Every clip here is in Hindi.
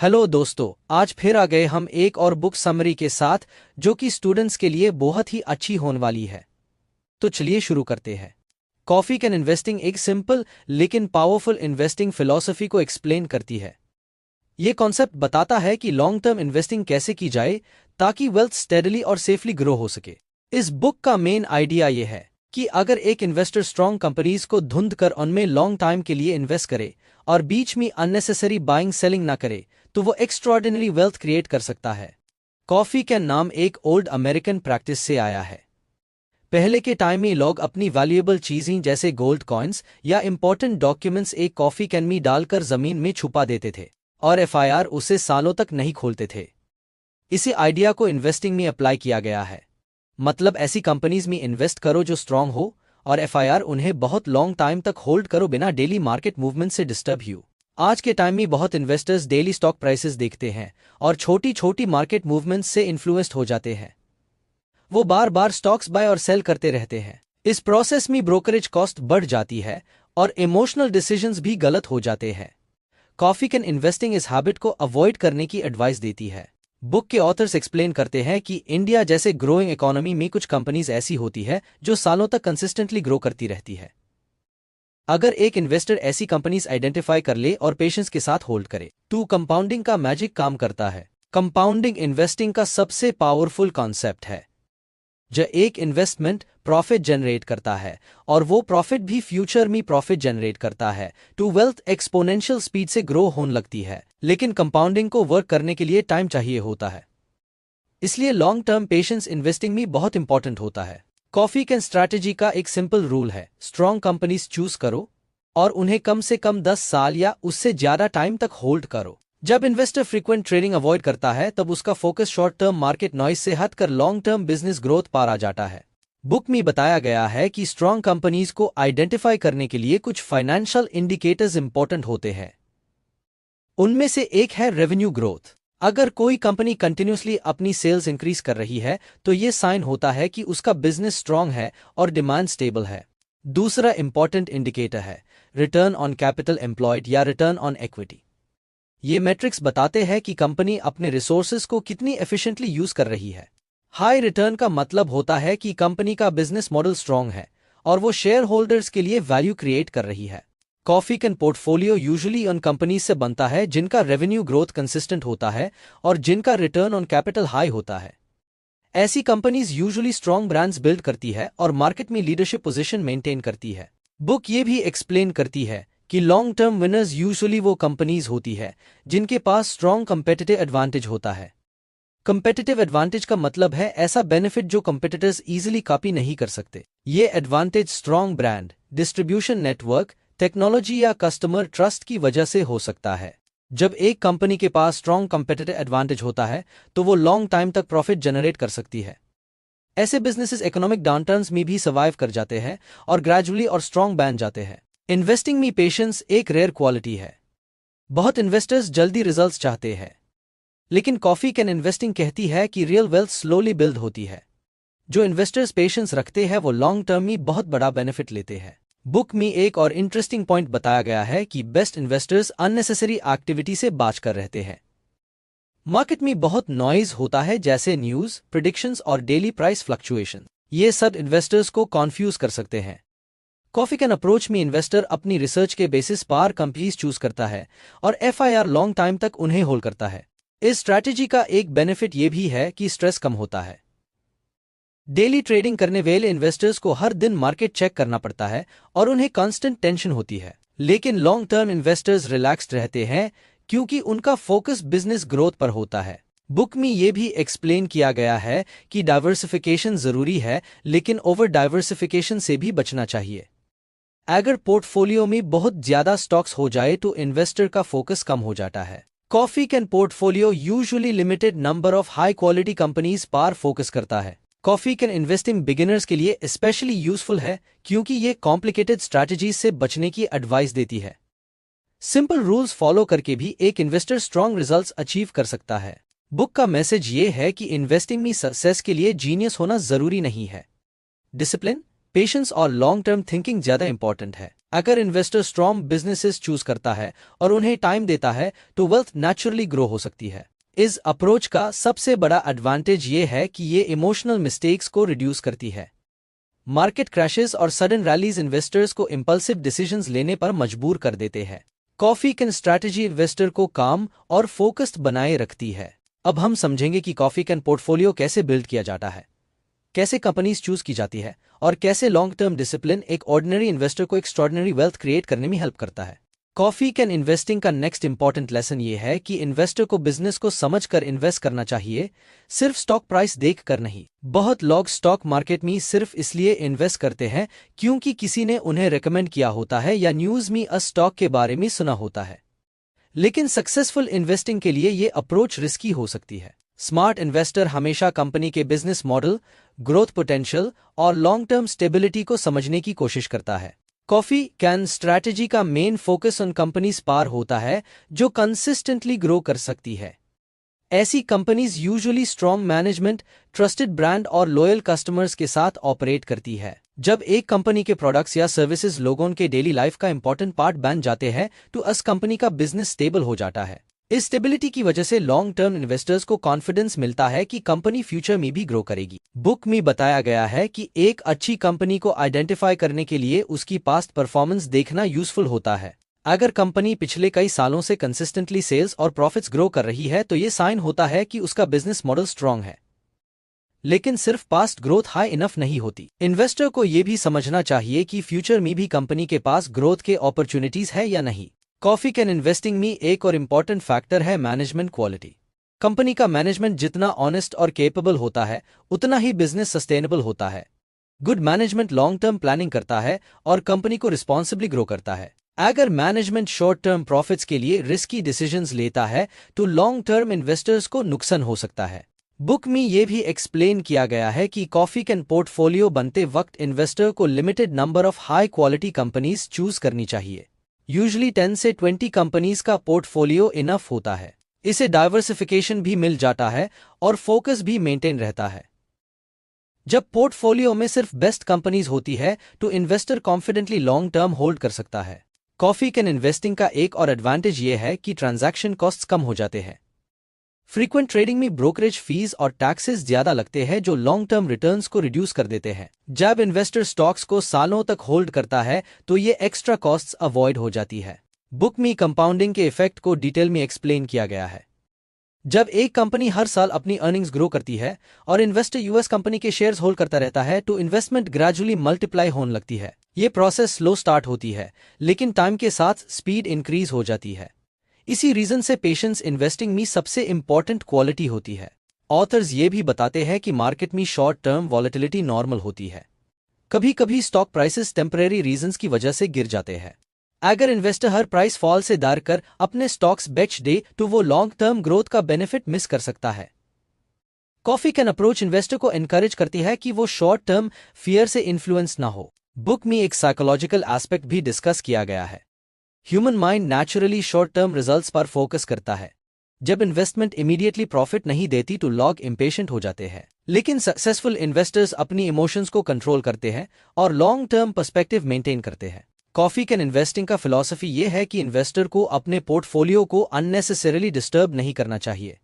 हेलो दोस्तों, आज फिर आ गए हम एक और बुक समरी के साथ जो कि स्टूडेंट्स के लिए बहुत ही अच्छी होने वाली है। तो चलिए शुरू करते हैं। कॉफी कैन इन्वेस्टिंग एक सिंपल लेकिन पावरफुल इन्वेस्टिंग फिलॉसफी को एक्सप्लेन करती है। ये कॉन्सेप्ट बताता है कि लॉन्ग टर्म इन्वेस्टिंग कैसे की जाए ताकि वेल्थ स्टेडली और सेफली ग्रो हो सके। इस बुक का मेन आइडिया ये है कि अगर एक इन्वेस्टर स्ट्रॉन्ग कंपनीज को धुंध कर उनमें लॉन्ग टाइम के लिए इन्वेस्ट करे और बीच में अननेसेसरी बाइंग सेलिंग ना करे तो वो एक्स्ट्रॉर्डिनरी वेल्थ क्रिएट कर सकता है। कॉफी का नाम एक ओल्ड अमेरिकन प्रैक्टिस से आया है। पहले के टाइम में लोग अपनी वैल्यूएबल चीजें जैसे गोल्ड कॉइन्स या इंपॉर्टेंट डॉक्यूमेंट्स एक कॉफी कैन में डालकर जमीन में छुपा देते थे और एफआईआर उसे सालों तक नहीं खोलते थे। इसी आइडिया को इन्वेस्टिंग में अप्लाई किया गया है। मतलब ऐसी कंपनीज में इन्वेस्ट करो जो स्ट्रांग हो और एफआईआर उन्हें बहुत लॉन्ग टाइम तक होल्ड करो बिना डेली मार्केट मूवमेंट से डिस्टर्ब हो। आज के टाइम में बहुत इन्वेस्टर्स डेली स्टॉक प्राइसेस देखते हैं और छोटी छोटी मार्केट मूवमेंट्स से इन्फ्लुएंस्ड हो जाते हैं। वो बार बार स्टॉक्स बाय और सेल करते रहते हैं। इस प्रोसेस में ब्रोकरेज कॉस्ट बढ़ जाती है और इमोशनल डिसीजंस भी गलत हो जाते हैं। कॉफी कैन इन्वेस्टिंग इस हैबिट को अवॉइड करने की एडवाइस देती है। बुक के ऑथर्स एक्सप्लेन करते हैं कि इंडिया जैसे ग्रोइंग इकोनॉमी में कुछ कंपनीज ऐसी होती है जो सालों तक कंसिस्टेंटली ग्रो करती रहती है। अगर एक इन्वेस्टर ऐसी कंपनीज आइडेंटिफाई कर ले और पेशेंस के साथ होल्ड करे तो कंपाउंडिंग का मैजिक काम करता है। कंपाउंडिंग इन्वेस्टिंग का सबसे पावरफुल कॉन्सेप्ट है। जो एक इन्वेस्टमेंट प्रॉफिट जनरेट करता है और वो प्रॉफिट भी फ्यूचर में प्रॉफिट जनरेट करता है तो वेल्थ एक्सपोनेंशियल स्पीड से ग्रो होने लगती है। लेकिन कंपाउंडिंग को वर्क करने के लिए टाइम चाहिए होता है, इसलिए लॉन्ग टर्म पेशेंस इन्वेस्टिंग में बहुत इंपॉर्टेंट होता है। कॉफी कैन स्ट्रैटेजी का एक सिंपल रूल है, स्ट्रॉन्ग कंपनीज चूज करो और उन्हें कम से कम 10 साल या उससे ज्यादा टाइम तक होल्ड करो। जब इन्वेस्टर फ्रीक्वेंट ट्रेडिंग अवॉइड करता है तब उसका focus short term market noise से हटकर लॉन्ग टर्म बिजनेस ग्रोथ पर आ जाता है। बुक में बताया गया है कि स्ट्रॉन्ग कंपनीज को आइडेंटिफाई करने के लिए कुछ फाइनेंशियल इंडिकेटर्स इंपॉर्टेंट होते हैं। उनमें से एक है रेवेन्यू ग्रोथ। अगर कोई कंपनी कंटिन्यूसली अपनी सेल्स इंक्रीज कर रही है तो ये साइन होता है कि उसका बिजनेस स्ट्रांग है और डिमांड स्टेबल है। दूसरा इंपॉर्टेंट इंडिकेटर है रिटर्न ऑन कैपिटल एम्प्लॉयड या रिटर्न ऑन इक्विटी। ये मैट्रिक्स बताते हैं कि कंपनी अपने रिसोर्सेज को कितनी एफिशिएंटली यूज कर रही है। हाई रिटर्न का मतलब होता है कि कंपनी का बिजनेस मॉडल स्ट्रांग है और वो शेयर होल्डर्स के लिए वैल्यू क्रिएट कर रही है। कॉफी कैन पोर्टफोलियो यूजुअली उन कंपनीज से बनता है जिनका रेवेन्यू ग्रोथ कंसिस्टेंट होता है और जिनका रिटर्न ऑन कैपिटल हाई होता है। ऐसी companies usually strong brands build करती है और मार्केट में लीडरशिप पोजीशन मेंटेन करती है। बुक ये भी एक्सप्लेन करती है कि लॉन्ग टर्म विनर्स यूजुअली वो कंपनीज होती है जिनके पास स्ट्रांग कंपेटिटिव एडवांटेज होता है। कंपेटिटिव एडवांटेज का मतलब है ऐसा बेनिफिट जो कंपेटिटर्स इजीली कॉपी नहीं कर सकते। ये advantage strong brand, distribution network, technology या कस्टमर ट्रस्ट की वजह से हो सकता है। जब एक कंपनी के पास स्ट्रांग कंपेटिटिव एडवांटेज होता है तो वो लॉन्ग टाइम तक प्रॉफिट जनरेट कर सकती है। ऐसे बिजनेसेस इकोनॉमिक डाउनटर्न्स में भी सर्वाइव कर जाते हैं और ग्रेजुअली और स्ट्रांग बन जाते हैं। इन्वेस्टिंग में पेशेंस एक रेयर क्वालिटी है। बहुत इन्वेस्टर्स जल्दी रिजल्ट्स चाहते हैं, लेकिन कॉफी कैन इन्वेस्टिंग कहती है कि रियल वेल्थ स्लोली बिल्ड होती है। जो इन्वेस्टर्स पेशेंस रखते हैं वो लॉन्ग टर्म में बहुत बड़ा बेनिफिट लेते हैं। बुक में एक और इंटरेस्टिंग पॉइंट बताया गया है कि बेस्ट इन्वेस्टर्स अननेसेसरी एक्टिविटी से बचकर रहते हैं। मार्केट में बहुत नॉइज होता है जैसे न्यूज, प्रेडिक्शंस और डेली प्राइस फ्लक्चुएशन। ये सब इन्वेस्टर्स को कॉन्फ्यूज कर सकते हैं। कॉफी कैन अप्रोच में इन्वेस्टर अपनी रिसर्च के बेसिस पर कंपनीज चूज करता है और एफआईआर लॉन्ग टाइम तक उन्हें होल्ड करता है। इस स्ट्रैटेजी का एक बेनिफिट यह भी है कि स्ट्रेस कम होता है। डेली ट्रेडिंग करने वाले इन्वेस्टर्स को हर दिन मार्केट चेक करना पड़ता है और उन्हें कांस्टेंट टेंशन होती है। लेकिन लॉन्ग टर्म इन्वेस्टर्स रिलैक्स्ड रहते हैं क्योंकि उनका फोकस बिजनेस ग्रोथ पर होता है। बुक में यह भी एक्सप्लेन किया गया है कि डाइवर्सिफिकेशन जरूरी है लेकिन ओवर डाइवर्सिफिकेशन से भी बचना चाहिए। अगर पोर्टफोलियो में बहुत ज्यादा स्टॉक्स हो जाए तो इन्वेस्टर का फोकस कम हो जाता है। Coffee can portfolio usually limited number of high quality companies पर फोकस करता है। कॉफी कैन इन्वेस्टिंग बिगिनर्स के लिए स्पेशली यूजफुल है क्योंकि ये कॉम्प्लिकेटेड स्ट्रैटेजीज से बचने की एडवाइस देती है। सिंपल रूल्स फॉलो करके भी एक इन्वेस्टर स्ट्रॉन्ग रिजल्ट्स अचीव कर सकता है। बुक का मैसेज ये है कि इन्वेस्टिंग में सक्सेस के लिए जीनियस होना जरूरी नहीं है। डिसिप्लिन, पेशेंस और लॉन्ग टर्म थिंकिंग ज्यादा इंपॉर्टेंट है। अगर इन्वेस्टर स्ट्रॉन्ग बिजनेसेस चूज करता है और उन्हें टाइम देता है तो वेल्थ नेचुरली ग्रो हो सकती है। इस अप्रोच का सबसे बड़ा एडवांटेज ये है कि ये इमोशनल मिस्टेक्स को रिड्यूस करती है। मार्केट क्रैशेस और सडन रैलीज इन्वेस्टर्स को इंपल्सिव डिसीजंस लेने पर मजबूर कर देते हैं। कॉफी कैन स्ट्रैटेजी इन्वेस्टर को काम और फोकस्ड बनाए रखती है। अब हम समझेंगे कि कॉफी कैन पोर्टफोलियो कैसे बिल्ड किया जाता है, कैसे कंपनीज चूज की जाती है और कैसे लॉन्ग टर्म डिसिप्लिन एक ऑर्डिनरी इन्वेस्टर को एक्स्ट्रॉर्डिनरी वेल्थ क्रिएट करने में हेल्प करता है। कॉफी कैन इन्वेस्टिंग का नेक्स्ट इंपॉर्टेंट लेसन ये है कि इन्वेस्टर को बिजनेस को समझकर इन्वेस्ट करना चाहिए, सिर्फ स्टॉक प्राइस देखकर नहीं। बहुत लोग स्टॉक मार्केट में सिर्फ इसलिए इन्वेस्ट करते हैं क्योंकि किसी ने उन्हें रेकमेंड किया होता है या न्यूज में अ स्टॉक के बारे में सुना होता है। लेकिन सक्सेसफुल इन्वेस्टिंग के लिए ये अप्रोच रिस्की हो सकती है। स्मार्ट इन्वेस्टर हमेशा कंपनी के बिजनेस मॉडल, ग्रोथ पोटेंशियल और लॉन्ग टर्म स्टेबिलिटी को समझने की कोशिश करता है। कॉफी कैन स्ट्रैटेजी का मेन फोकस उन कंपनीज पर होता है जो कंसिस्टेंटली ग्रो कर सकती है। ऐसी companies usually strong management, trusted brand और लॉयल कस्टमर्स के साथ ऑपरेट करती है। जब एक कंपनी के प्रोडक्ट्स या सर्विसेज लोगों के डेली लाइफ का इंपॉर्टेंट पार्ट बन जाते हैं तो उस कंपनी का बिजनेस स्टेबल हो जाता है। इस स्टेबिलिटी की वजह से लॉन्ग टर्म इन्वेस्टर्स को कॉन्फिडेंस मिलता है कि कंपनी फ्यूचर में भी ग्रो करेगी। बुक में बताया गया है कि एक अच्छी कंपनी को आइडेंटिफाई करने के लिए उसकी पास्ट परफॉर्मेंस देखना यूजफुल होता है। अगर कंपनी पिछले कई सालों से कंसिस्टेंटली सेल्स और प्रॉफिट्स ग्रो कर रही है तो ये साइन होता है कि उसका बिजनेस मॉडल स्ट्रांग है। लेकिन सिर्फ पास्ट ग्रोथ हाई इनफ नहीं होती। इन्वेस्टर को यह भी समझना चाहिए कि फ्यूचर में भी कंपनी के पास ग्रोथ के अपॉर्चुनिटीज है या नहीं। कॉफी कैन इन्वेस्टिंग में एक और इम्पॉर्टेंट फैक्टर है मैनेजमेंट क्वालिटी। कंपनी का मैनेजमेंट जितना ऑनेस्ट और केपेबल होता है उतना ही बिजनेस सस्टेनेबल होता है। Good management long term planning करता है और कंपनी को रिस्पॉन्सिबली ग्रो करता है। अगर मैनेजमेंट शॉर्ट टर्म प्रॉफिट्स के लिए रिस्की डिसीजंस लेता है तो लॉन्ग टर्म इन्वेस्टर्स को नुकसान हो सकता है। बुक में यह भी एक्सप्लेन किया गया है कि कॉफी कैन पोर्टफोलियो बनते वक्त इन्वेस्टर को limited number of high quality companies choose करनी चाहिए। यूजुअली 10 से 20 कंपनीज का पोर्टफोलियो इनफ होता है। इसे डाइवर्सिफिकेशन भी मिल जाता है और फोकस भी मेंटेन रहता है। जब पोर्टफोलियो में सिर्फ बेस्ट कंपनीज होती है तो investor confidently long term hold कर सकता है। कॉफी कैन इन्वेस्टिंग का एक और एडवांटेज यह है कि ट्रांजैक्शन कॉस्ट्स कम हो जाते हैं। फ्रीक्वेंट ट्रेडिंग में ब्रोकरेज फीस और टैक्सेस ज्यादा लगते हैं जो लॉन्ग टर्म रिटर्न्स को रिड्यूस कर देते हैं। जब इन्वेस्टर स्टॉक्स को सालों तक होल्ड करता है तो ये एक्स्ट्रा कॉस्ट्स अवॉइड हो जाती है। बुक में कंपाउंडिंग के इफेक्ट को डिटेल में एक्सप्लेन किया गया है। जब एक कंपनी हर साल अपनी अर्निंग्स ग्रो करती है और इन्वेस्टर यूएस कंपनी के शेयर्स होल्ड करता रहता है तो इन्वेस्टमेंट ग्रेजुअली मल्टीप्लाई होने लगती है। ये प्रोसेस स्लो स्टार्ट होती है लेकिन टाइम के साथ स्पीड इंक्रीज हो जाती है। इसी रीजन से पेशेंस इन्वेस्टिंग में सबसे इंपॉर्टेंट क्वालिटी होती है। ऑथर्स ये भी बताते हैं कि मार्केट में शॉर्ट टर्म वॉलेटिलिटी नॉर्मल होती है। कभी कभी स्टॉक प्राइसेस टेम्परेरी रीजंस की वजह से गिर जाते हैं। अगर इन्वेस्टर हर प्राइस फॉल से डर कर अपने स्टॉक्स बेच दे तो वो लॉन्ग टर्म ग्रोथ का बेनिफिट मिस कर सकता है। कॉफी कैन अप्रोच इन्वेस्टर को एनकरेज करती है कि वो शॉर्ट टर्म फियर से इन्फ्लुएंस ना हो। बुक में एक साइकोलॉजिकल एस्पेक्ट भी डिस्कस किया गया है। Human mind naturally short term results पर फोकस करता है। जब इन्वेस्टमेंट इमीडिएटली प्रॉफिट नहीं देती तो लोग इम्पेशेंट हो जाते हैं। लेकिन सक्सेसफुल इन्वेस्टर्स अपनी इमोशंस को कंट्रोल करते हैं और लॉन्ग टर्म पर्सपेक्टिव मेंटेन करते हैं। कॉफी कैन इन्वेस्टिंग का फिलॉसफी ये है कि इन्वेस्टर को अपने पोर्टफोलियो को अननेसेसरीली डिस्टर्ब नहीं करना चाहिए।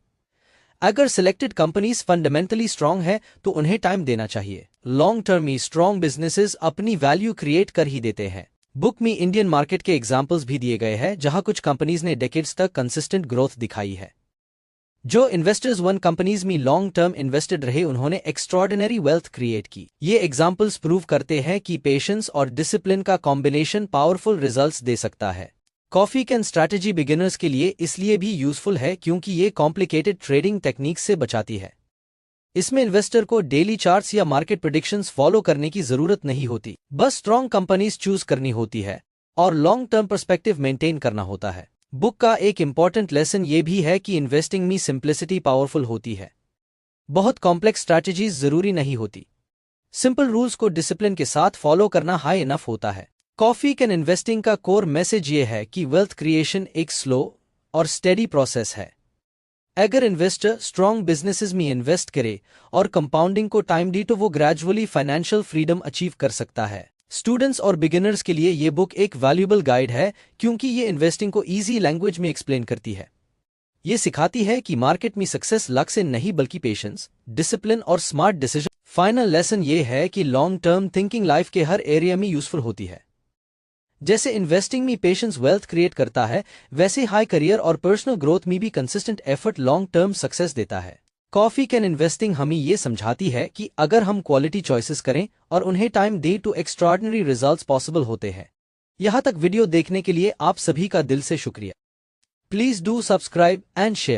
अगर सिलेक्टेड कंपनीज फंडामेंटली स्ट्रांग है तो उन्हें टाइम देना चाहिए। लॉन्ग टर्म में स्ट्रांग बिजनेसेस अपनी वैल्यू क्रिएट कर ही देते हैं। बुक में इंडियन मार्केट के एग्जाम्पल्स भी दिए गए हैं जहां कुछ कंपनीज ने डेकेड्स तक कंसिस्टेंट ग्रोथ दिखाई है। जो इन्वेस्टर्स वन कंपनीज में लॉन्ग टर्म इन्वेस्टेड रहे उन्होंने एक्स्ट्रॉर्डिनरी वेल्थ क्रिएट की। ये एग्जाम्पल्स प्रूव करते हैं कि पेशेंस और डिसिप्लिन का कॉम्बिनेशन पावरफुल रिजल्ट्स दे सकता है। कॉफी कैन स्ट्रैटेजी बिगिनर्स के लिए इसलिए भी यूजफुल है क्योंकि ये कॉम्प्लिकेटेड ट्रेडिंग टेक्निक्स से बचाती है। इसमें इन्वेस्टर को डेली चार्ट्स या मार्केट प्रेडिक्शंस फॉलो करने की जरूरत नहीं होती, बस स्ट्रॉन्ग कंपनीज चूज करनी होती है और लॉन्ग टर्म पर्सपेक्टिव मेंटेन करना होता है। बुक का एक इंपॉर्टेंट लेसन ये भी है कि इन्वेस्टिंग में सिंप्लिसिटी पावरफुल होती है। बहुत कॉम्प्लेक्स स्ट्रैटेजीज जरूरी नहीं होती। सिंपल रूल्स को डिसिप्लिन के साथ फॉलो करना हाई इनफ होता है। कॉफी कैन इन्वेस्टिंग का कोर मैसेज ये है कि वेल्थ क्रिएशन एक स्लो और स्टेडी प्रोसेस है। अगर इन्वेस्टर स्ट्रॉन्ग बिजनेसेस में इन्वेस्ट करे और कंपाउंडिंग को टाइम दी तो वो ग्रेजुअली फाइनेंशियल फ्रीडम अचीव कर सकता है। स्टूडेंट्स और बिगिनर्स के लिए ये बुक एक वैल्यूएबल गाइड है क्योंकि ये इन्वेस्टिंग को इजी लैंग्वेज में एक्सप्लेन करती है। ये सिखाती है कि मार्केट में सक्सेस लक से नहीं बल्कि पेशेंस, डिसिप्लिन और स्मार्ट डिसीजन। फाइनल लेसन ये है कि लॉन्ग टर्म थिंकिंग लाइफ के हर एरिया में यूजफुल होती है। जैसे इन्वेस्टिंग में पेशेंस वेल्थ क्रिएट करता है, वैसे हाई करियर और पर्सनल ग्रोथ में भी consistent effort long term success देता है। कॉफी कैन इन्वेस्टिंग हमें ये समझाती है कि अगर हम क्वालिटी चॉइसेस करें और उन्हें टाइम दें तो एक्स्ट्राऑर्डिनरी रिजल्ट्स पॉसिबल होते हैं। यहाँ तक वीडियो देखने के लिए आप सभी का दिल से शुक्रिया। Please do subscribe and share.